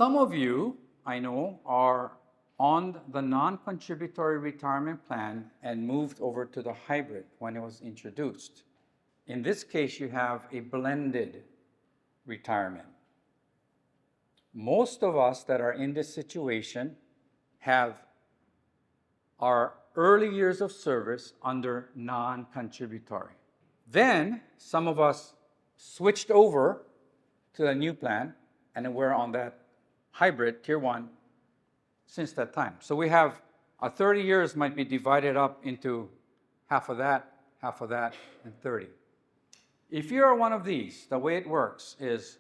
Some of you, I know, are on the non-contributory retirement plan and moved over to the hybrid when it was introduced. In this case, you have a blended retirement. Most of us that are in this situation have our early years of service under non-contributory. Then some of us switched over to the new plan, and we're on that hybrid tier 1 since that time. So we have our 30 years might be divided up into half of that, and 30. If you are one of these, the way it works is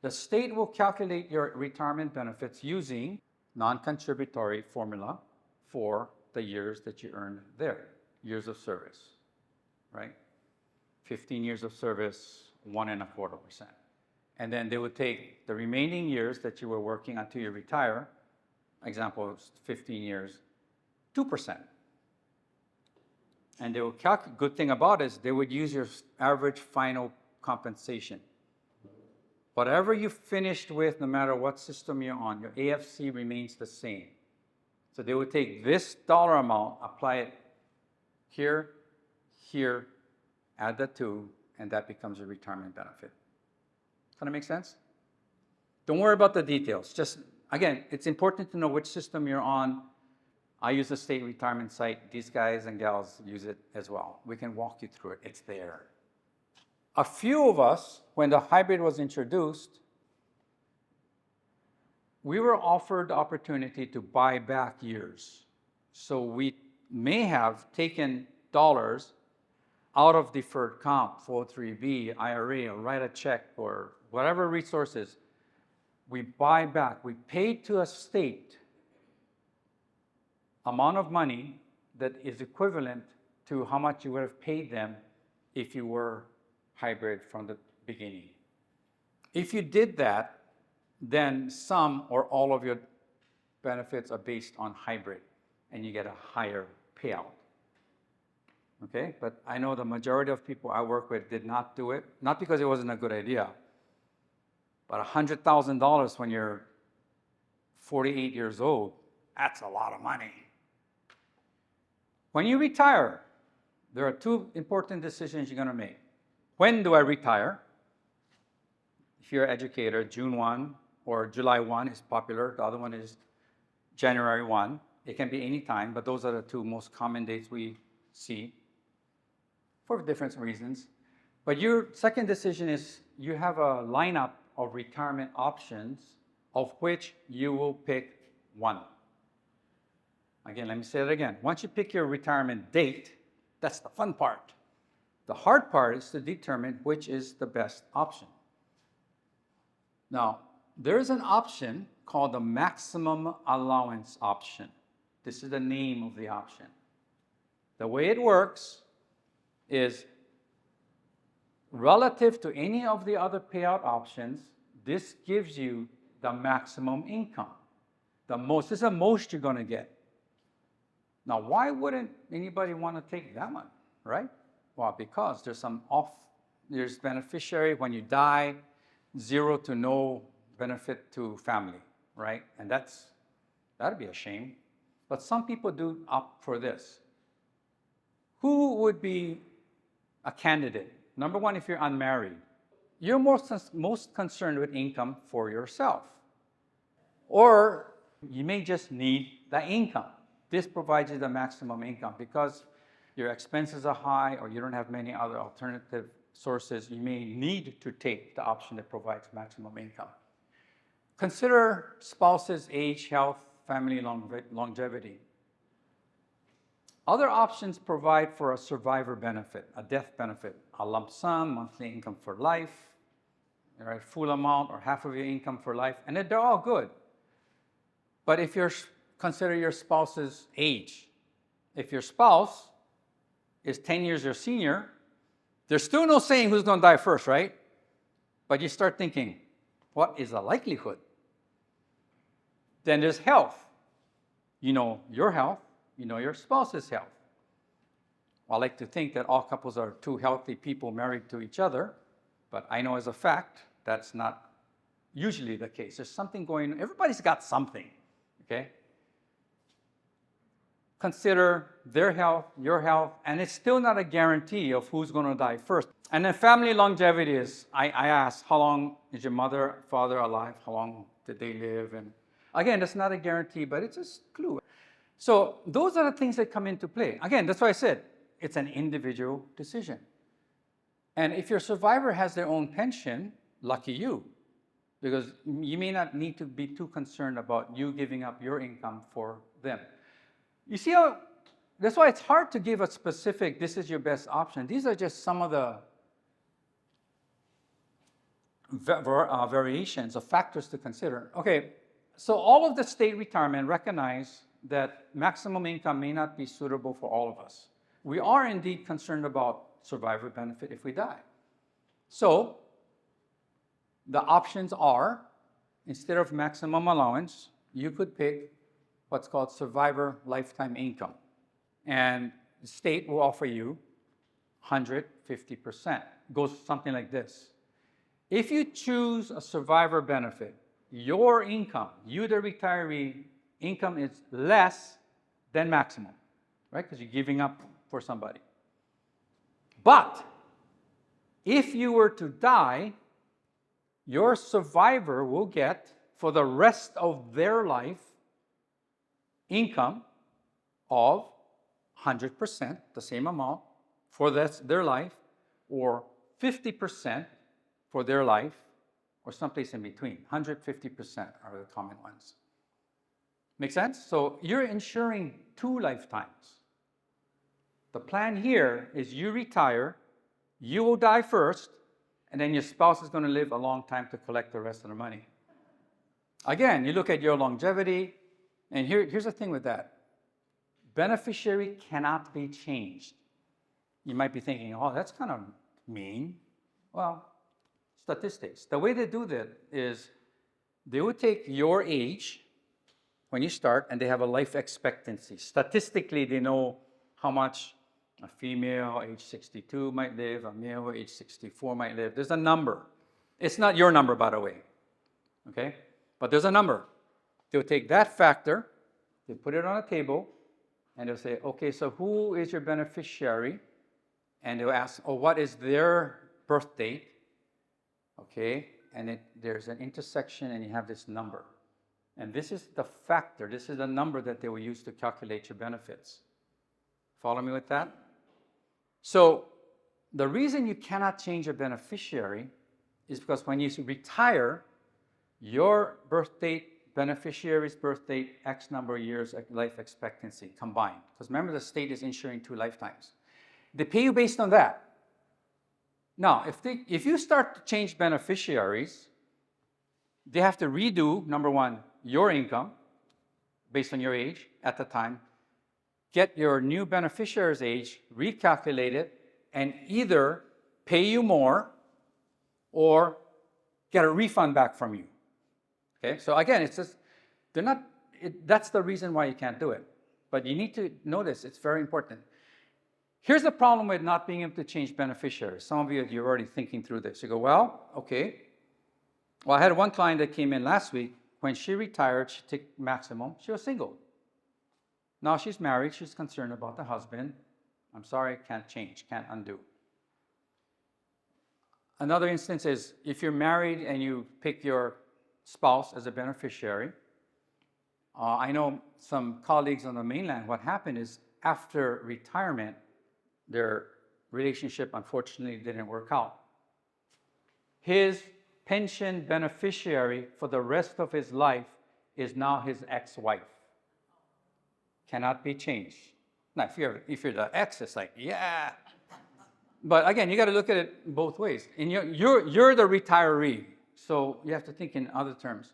the state will calculate your retirement benefits using non-contributory formula for the years that you earned there, years of service, right? 15 years of service, 1.25%. And then they would take the remaining years that you were working until you retire, example, 15 years, 2%. And they will calculate, good thing about it is they would use your average final compensation. Whatever you finished with, no matter what system you're on, your AFC remains the same. So they would take this dollar amount, apply it here, here, add the 2, and that becomes a retirement benefit. Does that make sense? Don't worry about the details. Just, again, it's important to know which system you're on. I use the state retirement site. These guys and gals use it as well. We can walk you through it. It's there. A few of us, when the hybrid was introduced, we were offered the opportunity to buy back years. So we may have taken dollars out of deferred comp, 403B, IRA, or write a check, or whatever resources. We buy back. We paid to a state amount of money that is equivalent to how much you would have paid them if you were hybrid from the beginning. If you did that, then some or all of your benefits are based on hybrid, and you get a higher payout. Okay, but I know the majority of people I work with did not do it, not because it wasn't a good idea, but $100,000 when you're 48 years old, that's a lot of money. When you retire, there are 2 important decisions you're going to make. When do I retire? If you're an educator, June 1 or July 1 is popular. The other one is January 1. It can be any time, but those are the 2 most common dates we see for different reasons. But your second decision is you have a lineup of retirement options of which you will pick one. Again, let me say it again. Once you pick your retirement date, that's the fun part. The hard part is to determine which is the best option. Now, there's an option called the maximum allowance option. This is the name of the option. The way it works is relative to any of the other payout options, this gives you the maximum income. This is the most you're going to get. Now, why wouldn't anybody want to take that one, right? Well, because there's beneficiary when you die, 0 to no benefit to family, right? And that'd be a shame. But some people do opt for this. Who would be a candidate? Number one, if you're unmarried, you're most concerned with income for yourself. Or you may just need the income. This provides you the maximum income because your expenses are high or you don't have many other alternative sources. You may need to take the option that provides maximum income. Consider spouse's age, health, family longevity. Other options provide for a survivor benefit, a death benefit, a lump sum, monthly income for life, right, full amount or half of your income for life, and they're all good. But if you consider your spouse's age, if your spouse is 10 years your senior, there's still no saying who's going to die first, right? But you start thinking, what is the likelihood? Then there's health. You know your health. You know your spouse's health. I like to think that all couples are 2 healthy people married to each other, but I know as a fact that's not usually the case. There's something going on. Everybody's got something, okay? Consider their health, your health, and it's still not a guarantee of who's going to die first. And then family longevity is, I asked, how long is your mother, father alive? How long did they live? And again, that's not a guarantee, but it's a clue. So those are the things that come into play. Again, that's why I said it's an individual decision. And if your survivor has their own pension, lucky you, because you may not need to be too concerned about you giving up your income for them. You see how, that's why it's hard to give a specific, this is your best option. These are just some of the variations of factors to consider. Okay, so all of the state retirement recognize that maximum income may not be suitable for all of us. We are indeed concerned about survivor benefit if we die. So the options are, instead of maximum allowance, you could pick what's called survivor lifetime income. And the state will offer you 150%. It goes something like this. If you choose a survivor benefit, your income, you the retiree, income is less than maximum, right? Because you're giving up for somebody. But if you were to die, your survivor will get, for the rest of their life, income of 100%, the same amount, for their life, or 50% for their life, or someplace in between. 150% are the common ones. Make sense? So you're insuring 2 lifetimes. The plan here is you retire, you will die first, and then your spouse is going to live a long time to collect the rest of the money. Again, you look at your longevity, and here's the thing with that. Beneficiary cannot be changed. You might be thinking, oh, that's kind of mean. Well, statistics. The way they do that is they would take your age when you start, and they have a life expectancy. Statistically, they know how much a female age 62 might live, a male age 64 might live. There's a number. It's not your number, by the way. Okay? But there's a number. They'll take that factor, they put it on a table, and they'll say, okay, so who is your beneficiary? And they'll ask, oh, what is their birth date? Okay? And there's an intersection, and you have this number. And this is the factor, this is the number that they will use to calculate your benefits. Follow me with that? So the reason you cannot change a beneficiary is because when you retire, your birth date, beneficiary's birth date, X number of years life expectancy combined. Because remember, the state is insuring 2 lifetimes. They pay you based on that. Now, if you start to change beneficiaries, they have to redo, number one, your income based on your age at the time, get your new beneficiary's age, recalculate it, and either pay you more or get a refund back from you. Okay, so again, it's just, that's the reason why you can't do it. But you need to notice, it's very important. Here's the problem with not being able to change beneficiaries. Some of you're already thinking through this. You go, well, okay. Well, I had one client that came in last week. When she retired, she took maximum. She was single. Now she's married. She's concerned about the husband. I'm sorry, can't change, can't undo. Another instance is if you're married and you pick your spouse as a beneficiary. I know some colleagues on the mainland, what happened is after retirement, their relationship unfortunately didn't work out. His pension beneficiary for the rest of his life is now his ex-wife. Cannot be changed. Now, if you're the ex, it's like, yeah. But again, you got to look at it both ways. And you're the retiree, so you have to think in other terms.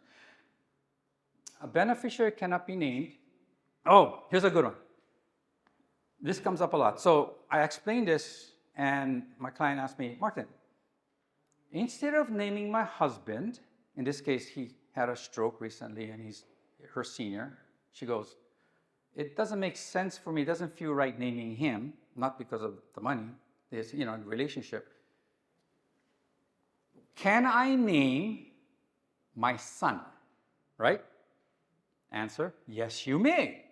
A beneficiary cannot be named. Oh, here's a good one. This comes up a lot. So I explained this, and my client asked me, Martin, instead of naming my husband, in this case, he had a stroke recently, and he's her senior, she goes, it doesn't make sense for me, it doesn't feel right naming him, not because of the money, it's, relationship. Can I name my son, right? Answer, yes, you may.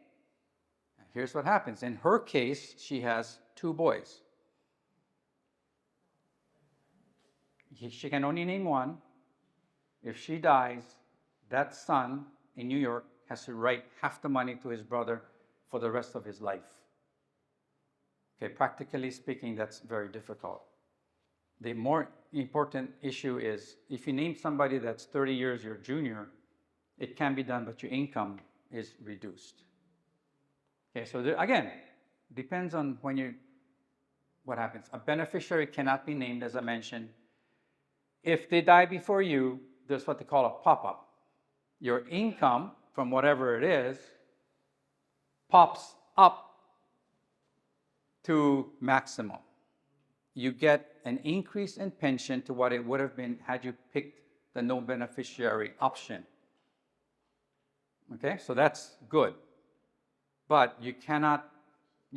And here's what happens. In her case, she has 2 boys. She can only name one. If she dies, that son in New York has to write half the money to his brother for the rest of his life. Okay, practically speaking, that's very difficult. The more important issue is if you name somebody that's 30 years your junior, it can be done, but your income is reduced. Okay, so again, depends on what happens. A beneficiary cannot be named, as I mentioned. If they die before you, there's what they call a pop-up. Your income from whatever it is pops up to maximum. You get an increase in pension to what it would have been had you picked the no beneficiary option. Okay, so that's good. But you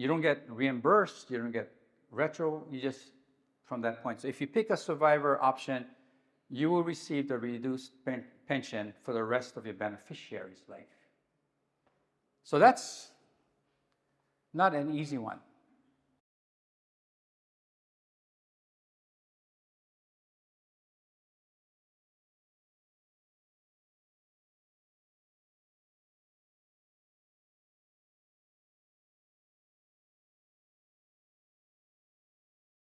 don't get reimbursed, you don't get retro, you just from that point. So if you pick a survivor option, you will receive the reduced pension for the rest of your beneficiary's life. So that's not an easy one.